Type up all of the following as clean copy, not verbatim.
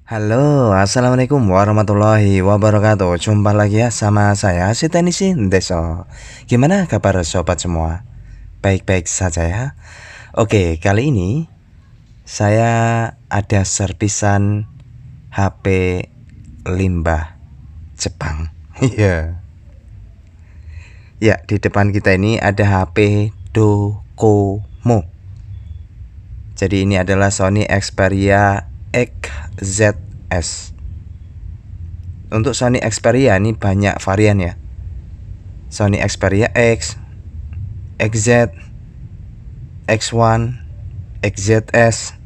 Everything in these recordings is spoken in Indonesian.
Halo, assalamualaikum warahmatullahi wabarakatuh. Jumpa lagi ya sama saya si Tenisi Deso. Gimana kabar sobat semua? Baik-baik saja ya. Oke, kali ini saya ada servisan HP limbah Jepang. Iya. Ya, di depan kita ini ada HP Docomo. Jadi ini adalah Sony Xperia XZS. Untuk Sony Xperia ini banyak varian ya. Sony Xperia X, XZ, X1, XZS,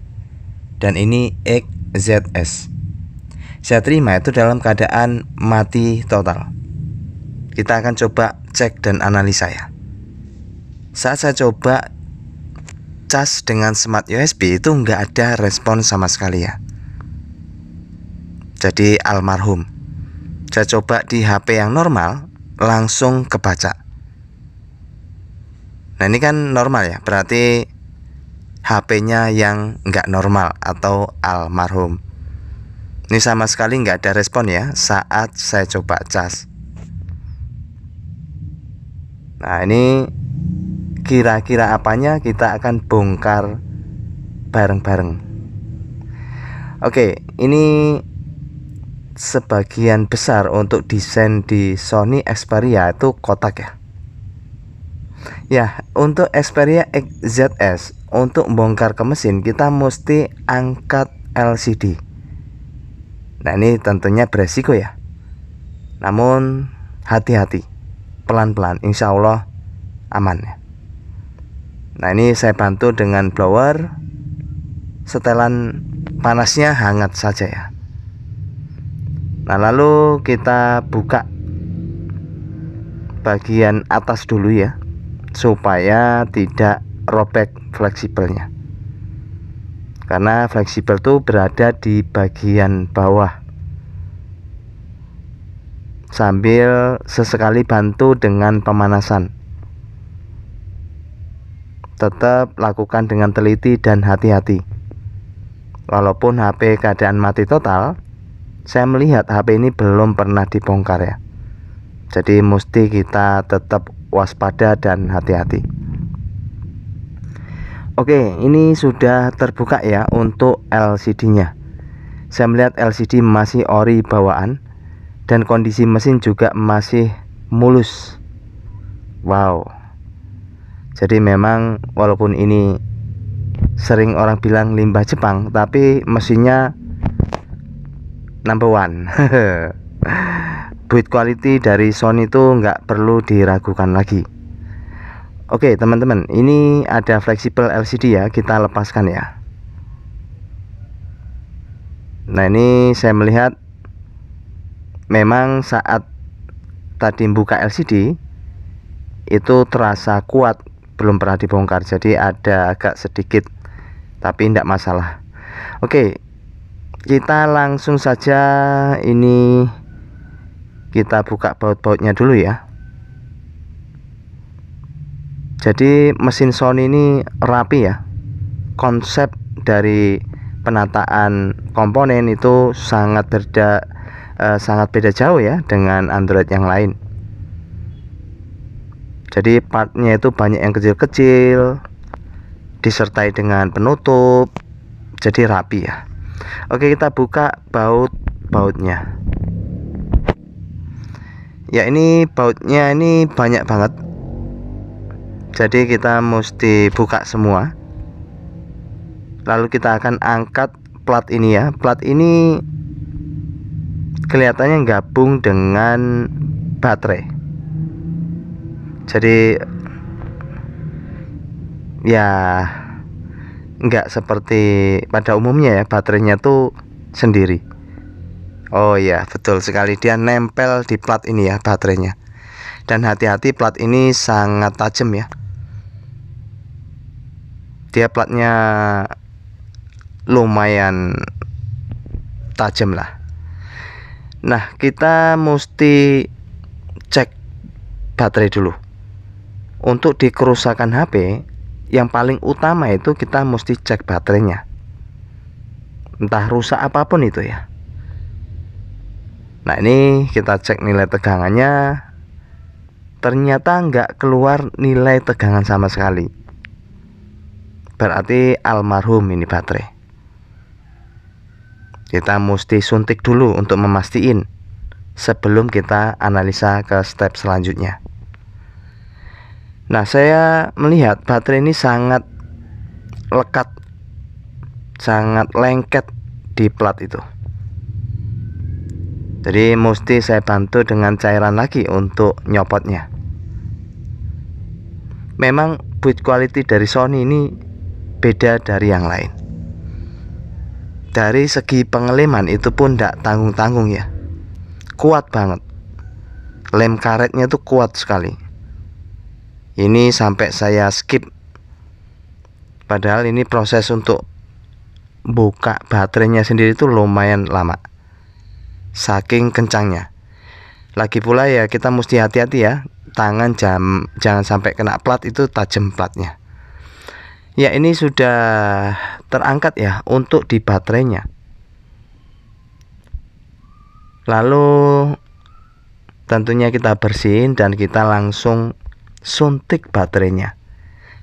dan ini XZS. Saya terima itu dalam keadaan mati total. Kita akan coba cek dan analisa ya. Saat saya coba cas dengan smart USB itu nggak ada respon sama sekali ya. Jadi almarhum. Saya coba di HP yang normal langsung kebaca. Nah ini kan normal ya, berarti HP-nya yang nggak normal atau almarhum. Ini sama sekali nggak ada respon ya saat saya coba cas. Nah ini kira-kira apanya kita akan bongkar bareng-bareng. Oke, ini sebagian besar untuk desain di Sony Xperia itu kotak ya. Ya, untuk Xperia XZS untuk bongkar ke mesin kita mesti angkat LCD. Nah ini tentunya beresiko ya. Namun hati-hati, pelan-pelan, insya Allah aman ya. Nah ini saya bantu dengan blower. Setelan panasnya hangat saja ya. Nah lalu kita buka bagian atas dulu ya, supaya tidak robek fleksibelnya. Karena fleksibel tuh berada di bagian bawah. Sambil sesekali bantu dengan pemanasan. Tetap lakukan dengan teliti dan hati-hati. Walaupun HP keadaan mati total, saya melihat HP ini belum pernah dibongkar ya. Jadi mesti kita tetap waspada dan hati-hati. Oke, ini sudah terbuka ya untuk LCD-nya. Saya melihat LCD masih ori bawaan dan kondisi mesin juga masih mulus. Wow. Jadi memang walaupun ini sering orang bilang limbah Jepang, tapi mesinnya number one. Build quality dari Sony itu nggak perlu diragukan lagi. Oke teman-teman, ini ada fleksibel LCD ya, kita lepaskan ya. Nah ini saya melihat memang saat tadi buka LCD itu terasa kuat, belum pernah dibongkar, jadi ada agak sedikit, tapi tidak masalah. Oke, kita langsung saja ini kita buka baut-bautnya dulu ya. Jadi mesin Sony ini rapi ya. Konsep dari penataan komponen itu sangat beda jauh ya dengan Android yang lain. Jadi partnya itu banyak yang kecil-kecil, disertai dengan penutup, jadi rapi ya. Oke, kita buka bautnya. Ya ini bautnya ini banyak banget. Jadi kita mesti buka semua. Lalu kita akan angkat plat ini ya. Plat ini kelihatannya gabung dengan baterai. Jadi ya nggak seperti pada umumnya ya, baterainya tuh sendiri. Oh ya betul sekali, dia nempel di plat ini ya baterainya. Dan hati-hati, plat ini sangat tajam ya. Dia platnya lumayan tajam lah. Nah kita mesti cek baterai dulu. Untuk di kerusakan HP yang paling utama itu kita mesti cek baterainya. Entah rusak apapun itu ya. Nah ini kita cek nilai tegangannya, ternyata nggak keluar nilai tegangan sama sekali. Berarti almarhum ini baterai. Kita mesti suntik dulu untuk memastikan sebelum kita analisa ke step selanjutnya. Nah saya melihat baterai ini sangat lekat, sangat lengket di plat itu. Jadi mesti saya bantu dengan cairan lagi untuk nyopotnya. Memang build quality dari Sony ini beda dari yang lain. Dari segi pengeleman itu pun tidak tanggung-tanggung ya, kuat banget. Lem karetnya tuh kuat sekali. Ini sampai saya skip, padahal ini proses untuk buka baterainya sendiri itu lumayan lama, saking kencangnya. Lagi pula ya kita mesti hati-hati ya, tangan jangan sampai kena plat, itu tajam platnya. Ya ini sudah terangkat ya untuk di baterainya. Lalu tentunya kita bersihin dan kita langsung suntik baterainya,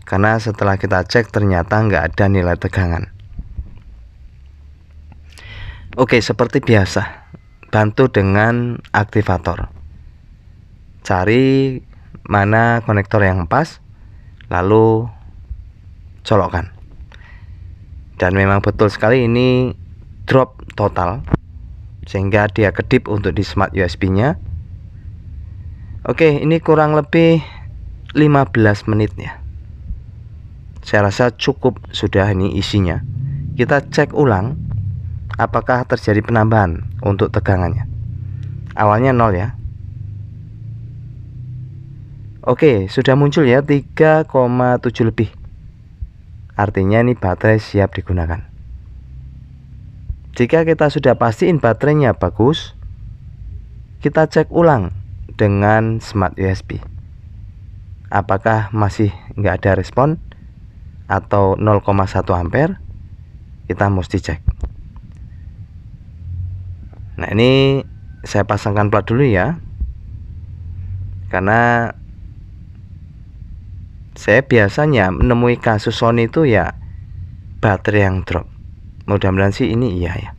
karena setelah kita cek ternyata nggak ada nilai tegangan. Oke, seperti biasa bantu dengan aktivator. Cari mana konektor yang pas, lalu colokkan. Dan memang betul sekali ini drop total, sehingga dia kedip untuk di smart USB nya. Oke, ini kurang lebih 15 menit ya. Saya rasa cukup sudah ini isinya. Kita cek ulang apakah terjadi penambahan untuk tegangannya. Awalnya 0 ya. Oke, sudah muncul ya 3,7 lebih. Artinya ini baterai siap digunakan. Jika kita sudah pastiin baterainya bagus, kita cek ulang dengan smart USB. Apakah masih nggak ada respon atau 0,1 ampere? Kita mesti cek. Nah ini saya pasangkan plat dulu ya, karena saya biasanya menemui kasus Sony itu ya baterai yang drop. Mudah-mudahan sih ini iya ya.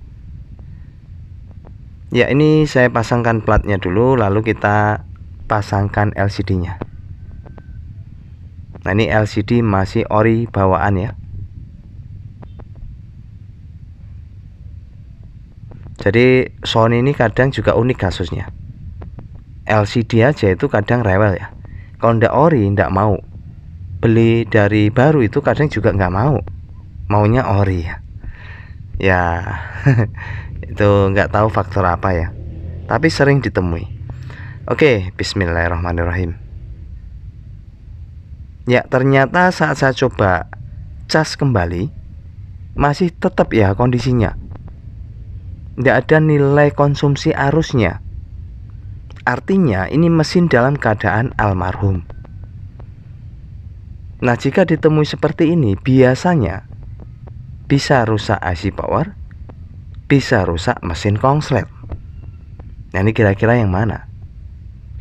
Ya ini saya pasangkan platnya dulu, lalu kita pasangkan LCD nya. Nah ini LCD masih ori bawaan ya. Jadi Sony ini kadang juga unik kasusnya. LCD aja itu kadang rewel ya. Kalau ndak ori ndak mau. Beli dari baru itu kadang juga nggak mau, maunya ori ya. Ya itu nggak tahu faktor apa ya, tapi sering ditemui. Oke, bismillahirrahmanirrahim. Ya ternyata saat saya coba cas kembali masih tetap ya kondisinya, nggak ada nilai konsumsi arusnya. Artinya ini mesin dalam keadaan almarhum. Nah jika ditemui seperti ini biasanya bisa rusak IC power, bisa rusak mesin konslet. Nah ini kira-kira yang mana?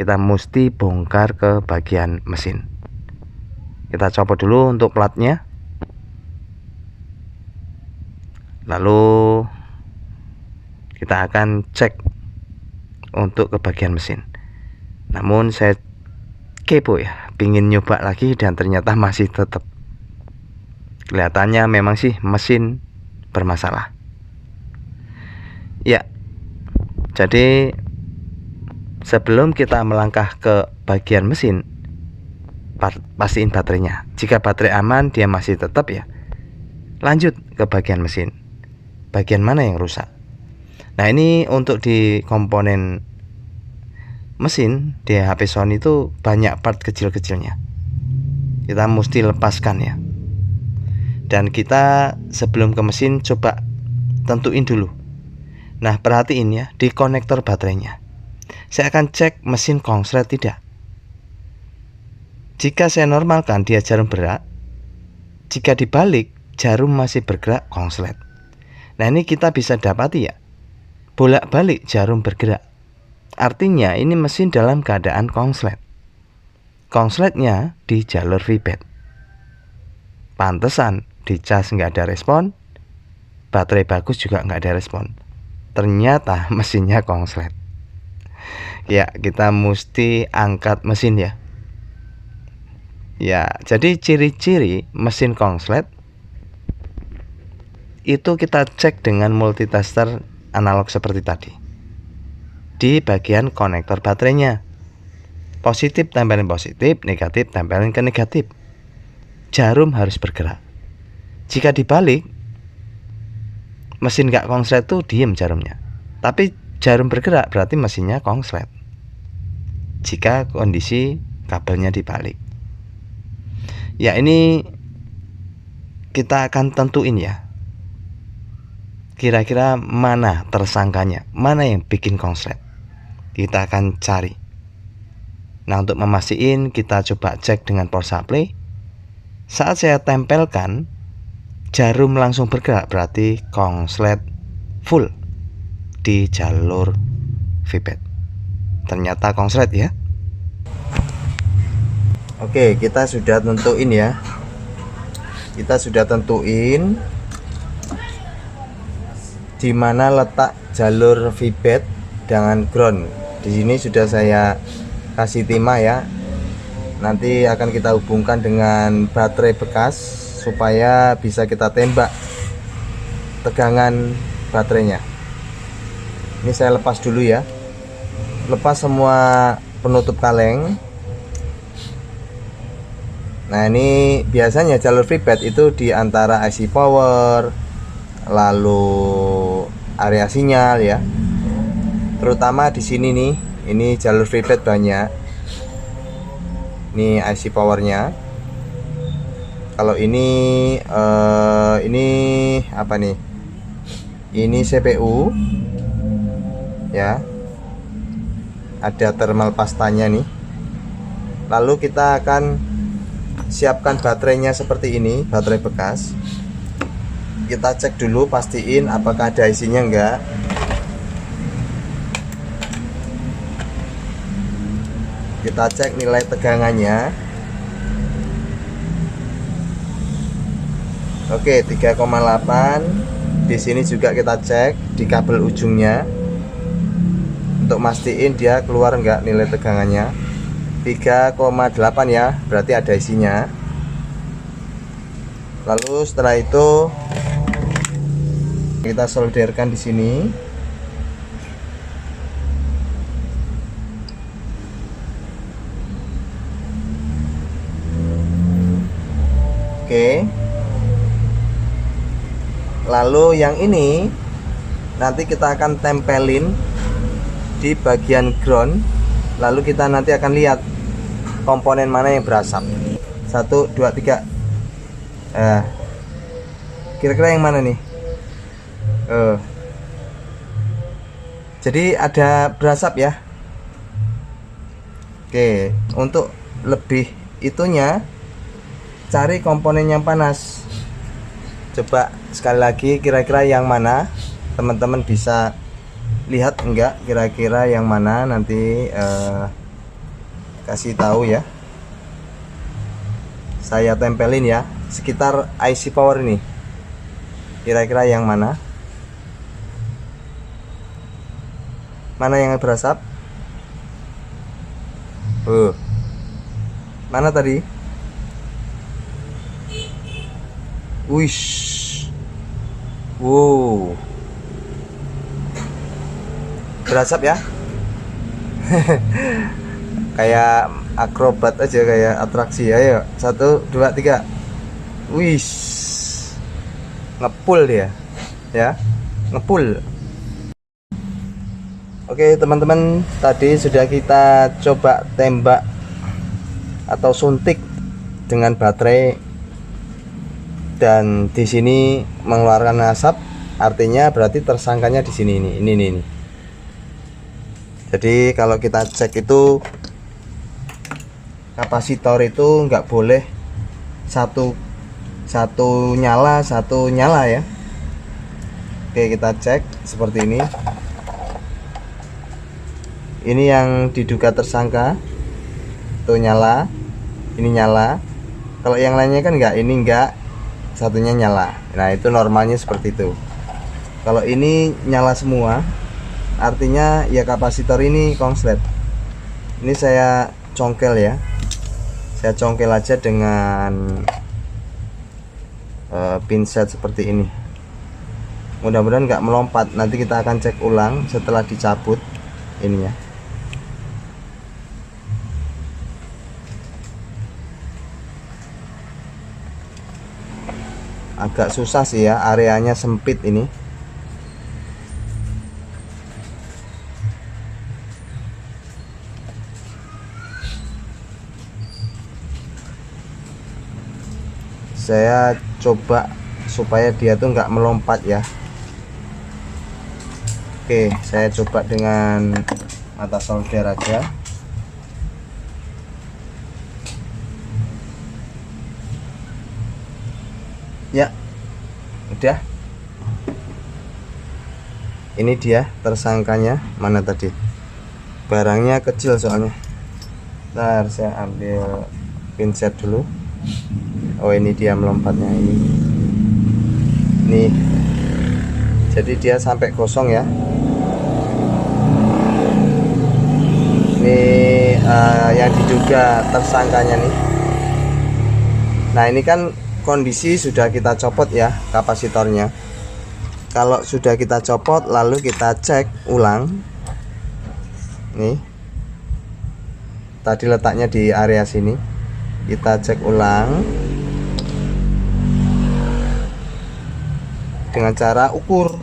Kita mesti bongkar ke bagian mesin. Kita copot dulu untuk platnya, lalu kita akan cek untuk ke bagian mesin. Namun saya kepo ya, pingin nyoba lagi dan ternyata masih tetap. Kelihatannya memang sih mesin bermasalah. Ya, jadi sebelum kita melangkah ke bagian mesin, pastiin baterainya. Jika baterai aman, dia masih tetap ya, lanjut ke bagian mesin. Bagian mana yang rusak? Nah ini untuk di komponen mesin di HP Sony itu banyak part kecil-kecilnya. Kita mesti lepaskan ya. Dan kita sebelum ke mesin coba tentuin dulu. Nah perhatiin ya di konektor baterainya. Saya akan cek mesin konslet tidak. Jika saya normalkan dia jarum bergerak, jika dibalik jarum masih bergerak konslet. Nah ini kita bisa dapati ya, bolak-balik jarum bergerak. Artinya ini mesin dalam keadaan konslet. Konsletnya di jalur feedback. Pantesan dicas nggak ada respon, baterai bagus juga nggak ada respon. Ternyata mesinnya konslet. Ya, kita mesti angkat mesin ya. Ya, jadi ciri-ciri mesin konslet itu kita cek dengan multitester analog seperti tadi. Di bagian konektor baterainya. Positif tempelin positif, negatif tempelin ke negatif. Jarum harus bergerak. Jika dibalik, mesin nggak konslet tuh diem jarumnya. Tapi jarum bergerak berarti mesinnya konslet. Jika kondisi kabelnya dibalik. Ya, ini kita akan tentuin ya. Kira-kira mana tersangkanya, mana yang bikin konslet. Kita akan cari. Nah, untuk memastikan kita coba cek dengan power supply. Saat saya tempelkan, jarum langsung bergerak berarti konslet full di jalur feedback. Ternyata konslet ya. Oke, kita sudah tentuin ya. Kita sudah tentuin di mana letak jalur feedback dengan ground. Di sini sudah saya kasih timah ya. Nanti akan kita hubungkan dengan baterai bekas supaya bisa kita tembak tegangan baterainya. Ini saya lepas dulu ya. Lepas semua penutup kaleng. Nah, ini biasanya jalur feedback itu di antara IC power, lalu area sinyal ya. Terutama di sini nih, ini jalur feedback banyak. Ini IC powernya. Kalau ini apa nih? Ini CPU ya. Ada thermal pastanya nih. Lalu kita akan siapkan baterainya seperti ini, baterai bekas. Kita cek dulu, pastiin apakah ada isinya enggak. Kita cek nilai tegangannya. Oke, 3,8. Di sini juga kita cek di kabel ujungnya untuk mastiin dia keluar enggak nilai tegangannya. 3,8 ya, berarti ada isinya. Lalu setelah itu kita solderkan di sini. Oke. Lalu yang ini nanti kita akan tempelin di bagian ground. Lalu kita nanti akan lihat komponen mana yang berasap. 1, 2, 3. Kira-kira yang mana nih? Jadi ada berasap ya. Oke, untuk lebih itunya cari komponen yang panas. Coba sekali lagi, kira-kira yang mana? Teman-teman bisa lihat enggak kira-kira yang mana, nanti kasih tahu ya. Saya tempelin ya sekitar IC power ini. Kira-kira yang mana? Mana yang berasap? Mana tadi? Wish. Wow. Berasap ya. Kayak akrobat aja, kayak atraksi. Ayo, 1, 2, 3. Wish. Ngepul dia. Ya. Ngepul. Oke, teman-teman, tadi sudah kita coba tembak atau suntik dengan baterai. Dan di sini mengeluarkan asap, artinya berarti tersangkanya di sini ini. Jadi kalau kita cek itu kapasitor itu nggak boleh satu nyala ya. Oke, kita cek seperti ini. Ini yang diduga tersangka tuh nyala, ini nyala. Kalau yang lainnya kan enggak, ini enggak, satunya nyala. Nah itu normalnya seperti itu. Kalau ini nyala semua, artinya ya kapasitor ini konslet. Ini saya congkel ya, saya congkel aja dengan pinset seperti ini. Mudah-mudahan nggak melompat. Nanti kita akan cek ulang setelah dicabut ini ya. Agak susah sih ya, areanya sempit ini. Saya coba supaya dia tuh nggak melompat ya. Oke, saya coba dengan mata solder aja. Ya, udah. Ini dia tersangkanya. Mana tadi? Barangnya kecil soalnya. Ntar saya ambil pinset dulu. Oh ini dia melompatnya ini. Nih. Jadi dia sampai kosong ya. Ini yang diduga tersangkanya nih. Nah ini kan kondisi sudah kita copot ya kapasitornya. Kalau sudah kita copot lalu kita cek ulang. Nih. Tadi letaknya di area sini. Kita cek ulang dengan cara ukur.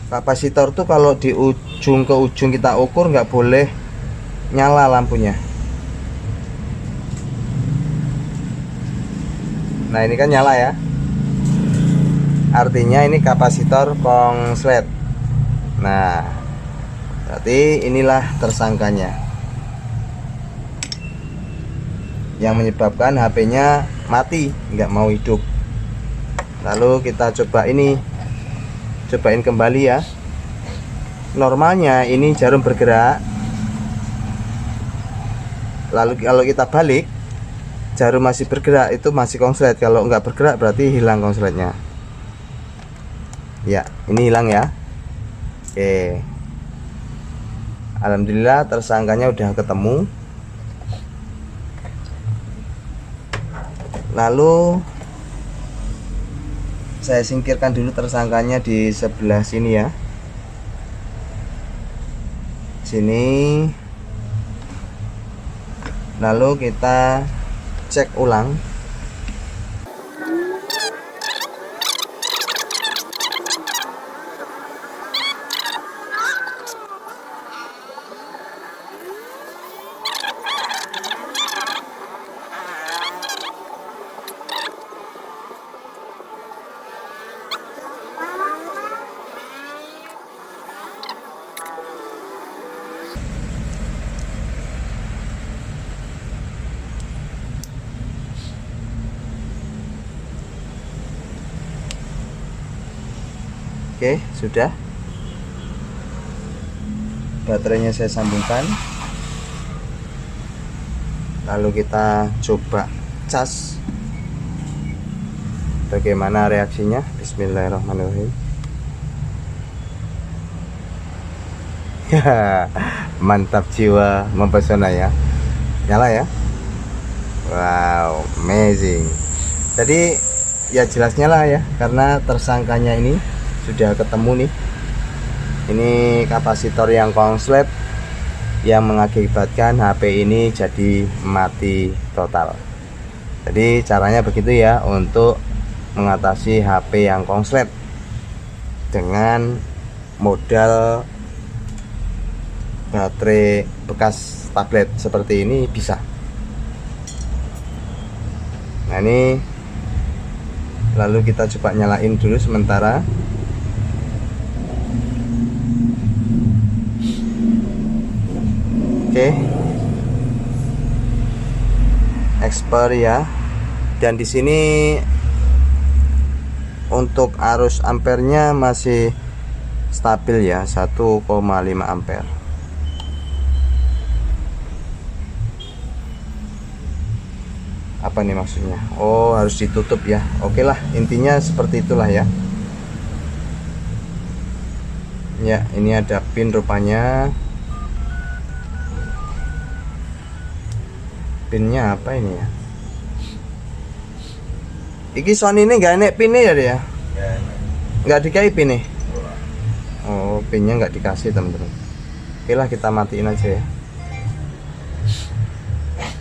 Kapasitor tuh kalau di ujung ke ujung kita ukur nggak boleh nyala lampunya. Nah ini kan nyala ya, artinya ini kapasitor konslet. Nah berarti inilah tersangkanya yang menyebabkan HP-nya mati, nggak mau hidup. Lalu kita coba ini, cobain kembali ya. Normalnya ini jarum bergerak, lalu kalau kita balik jarum masih bergerak, itu masih konslet. Kalau nggak bergerak berarti hilang konsletnya. Ya ini hilang ya. Oke, alhamdulillah tersangkanya udah ketemu. Lalu saya singkirkan dulu tersangkanya di sebelah sini ya. Sini. Lalu kita cek ulang. Oke, sudah. Baterainya saya sambungkan. Lalu kita coba cas. Bagaimana reaksinya? Bismillahirrahmanirrahim. Ya, mantap jiwa, mempesona ya. Nyala ya. Wow, amazing. Tadi ya jelas nyala ya, karena tersangkanya ini sudah ketemu nih. Ini kapasitor yang konslet yang mengakibatkan HP ini jadi mati total. Jadi caranya begitu ya untuk mengatasi HP yang konslet dengan modal baterai bekas tablet seperti ini bisa. Nah ini lalu kita coba nyalain dulu sementara. Oke, expert ya. Dan di sini untuk arus ampernya masih stabil ya, 1,5 ampere. Apa nih maksudnya? Oh, harus ditutup ya. Oke lah, intinya seperti itulah ya. Ya, ini ada pin rupanya. Pinnya apa ini ya? Iki Sony ini nggak enek pinnya ya dia? Nggak dikasih pin nih. Oh, pinnya nggak dikasih teman-teman. Oke lah, kita matiin aja ya.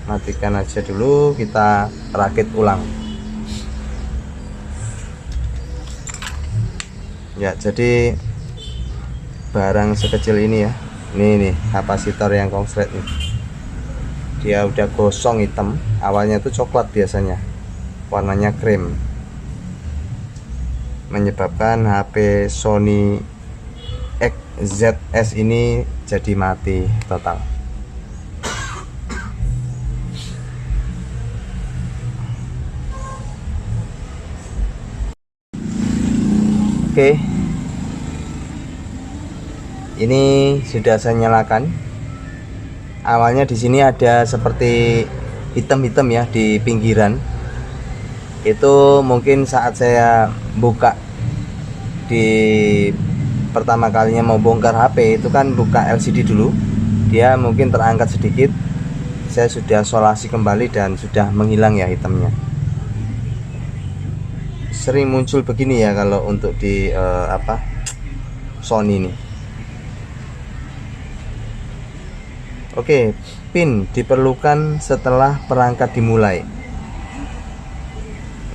Matikan aja dulu, kita rakit ulang. Ya, jadi barang sekecil ini ya. Ini nih kapasitor yang konslet nih. Dia udah gosong hitam. Awalnya itu coklat biasanya, warnanya krem, menyebabkan HP Sony XZS ini jadi mati total. Oke, ini sudah saya nyalakan. Awalnya di sini ada seperti hitam-hitam ya di pinggiran. Itu mungkin saat saya buka di pertama kalinya mau bongkar HP itu kan buka LCD dulu, dia mungkin terangkat sedikit. Saya sudah solasi kembali dan sudah menghilang ya hitamnya. Sering muncul begini ya kalau untuk di Sony ini. Oke, pin diperlukan setelah perangkat dimulai.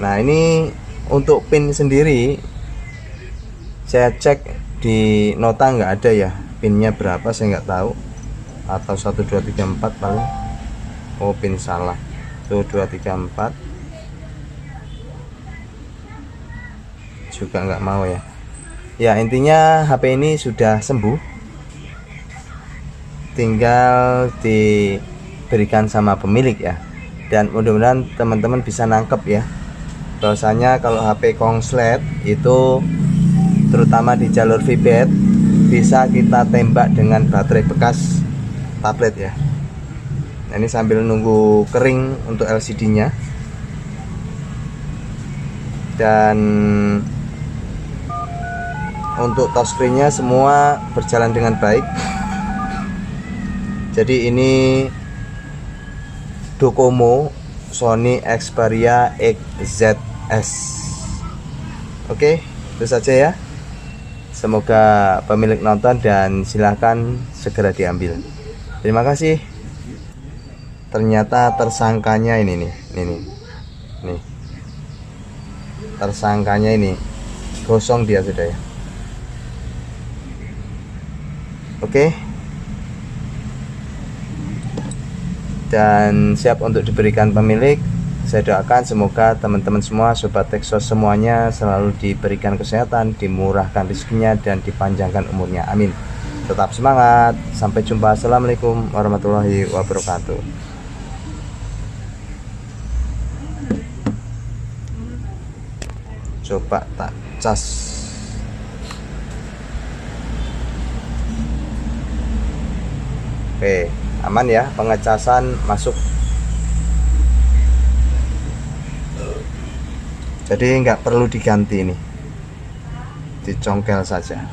Nah, ini untuk pin sendiri saya cek di nota nggak ada ya, pinnya berapa saya nggak tahu, atau 1 2 3 4 paling. Oh, pin salah. Tuh 2 3 4 juga nggak mau ya. Ya, intinya HP ini sudah sembuh, tinggal diberikan sama pemilik ya. Dan mudah-mudahan teman-teman bisa nangkep ya, bahwasanya kalau HP konslet itu terutama di jalur VBAT bisa kita tembak dengan baterai bekas tablet ya. Nah, ini sambil nunggu kering untuk LCD nya, dan untuk touchscreen nya semua berjalan dengan baik. Jadi ini Docomo Sony Xperia XZS. Oke, itu saja ya. Semoga pemilik nonton dan silahkan segera diambil. Terima kasih. Ternyata tersangkanya ini nih. Tersangkanya ini gosong dia sudah ya. Oke. Dan siap untuk diberikan pemilik. Saya doakan semoga teman-teman semua sobat Teksos semuanya selalu diberikan kesehatan, dimurahkan rezekinya, dan dipanjangkan umurnya. Amin. Tetap semangat. Sampai jumpa. Assalamualaikum warahmatullahi wabarakatuh. Coba tak cas. Oke, aman ya, pengecasan masuk. Jadi nggak perlu diganti, ini dicongkel saja.